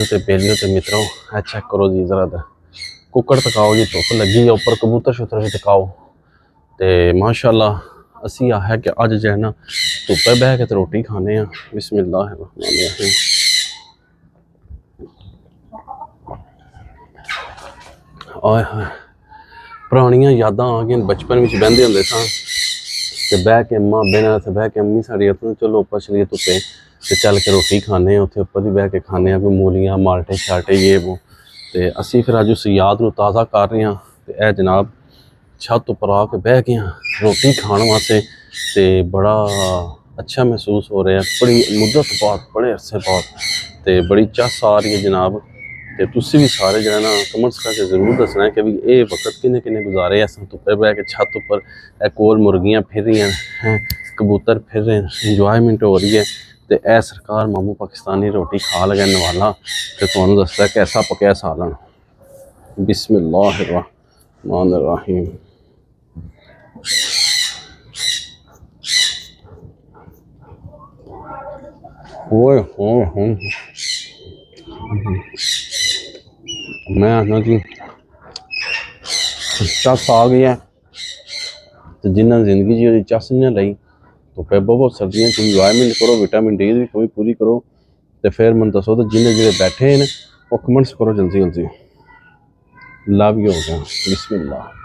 ਤੇ ਬੇਲੀਓ ਤੇ ਮਿੱਤਰੋ ਇਹ ਚੈੱਕ ਕਰੋ ਜੀ ਜ਼ਰਾ ਕੁੱਕੜ ਤਕਾਓ ਜੀ, ਧੁੱਪ ਲੱਗੀ ਹੈ ਉੱਪਰ, ਕਬੂਤਰ ਸ਼ੁਤਰ ਵੀ ਤਕਾਓ ਤੇ ਮਾਸ਼ਾਅੱਲਾ ਅਸੀਂ ਆ ਹੈ ਕਿ ਅੱਜ ਜੋ ਹੈ ਨਾ ਧੁੱਪੇ ਬਹਿ ਕੇ ਤੇ ਰੋਟੀ ਖਾਣੇ ਆ। ਬਿਸमिल्लाह ਆਏ ਹਾਏ ਪੁਰਾਣੀਆਂ ਯਾਦਾਂ ਆ ਗਈਆਂ, ਬਚਪਨ ਵਿੱਚ ਬਹਿੰਦੇ ਹੁੰਦੇ ਸਾਂ ਤੇ ਬਹਿ ਕੇ ਅੰਮਾ ਅੱਬੇ ਨਾਲ ਉੱਥੇ ਬਹਿ ਕੇ ਅੰਮੀ ਸਾਡੀ ਉੱਥੇ ਚਲੋ ਉੱਪਰ ਚਲੀਏ ਧੁੱਪੇ ਤੇ ਚੱਲ ਕੇ ਰੋਟੀ ਖਾਣੇ ਆ, ਉੱਥੇ ਉੱਪਰ ਵੀ ਬਹਿ ਕੇ ਖਾਣੇ ਆ, ਕੋਈ ਮੂਲੀਆਂ ਮਾਲਟੇ ਸ਼ਾਲਟੇ ਇਹ ਵੋ। ਤੇ ਅਸੀਂ ਫਿਰ ਅੱਜ ਉਸ ਯਾਦ ਨੂੰ ਤਾਜ਼ਾ ਕਰ ਰਹੇ ਹਾਂ ਤੇ ਇਹ ਜਨਾਬ ਛੱਤ ਉੱਪਰ ਆ ਕੇ ਬਹਿ ਗਏ ਹਾਂ ਰੋਟੀ ਖਾਣ ਵਾਸਤੇ ਤੇ ਬੜਾ अच्छा महसूस हो रहा है, बड़ी मुद्दत बाद, बड़े अरसे बाद तो बड़ी चस आ रही है जनाब। तो तुसी भी सारे जो है ना कमेंट्स करके ज़रूर दसना है कि भी ये वक्त किन्ने किन्ने गुजारे अस धुप्पे बह के छत उपर कोल मुर्गियाँ फिर रही हैं, कबूतर फिर रहे हैं, इंजॉयमेंट हो रही है। तो यह सरकार मामू पाकिस्तानी रोटी खा लगे नवाला तो तुहानू दसदा कैसा पकया सालन। बिस्मिल्लाहिर्रहमानिर्रहीम। ओए हो मैं आखना जी चस आ गई है तो जिन्हें जिंदगी जी चस नहीं लाई तो फिर बहुत सर्दियों इंजॉयमेंट करो, विटामिन डी की कमी पूरी करो। तो फिर मैं दसो तो जिन्हें जिन्हें बैठे हैं वो कमेंट्स करो जल्दी जल्दी। लव यू हो गया। बिस्मिल्लाह।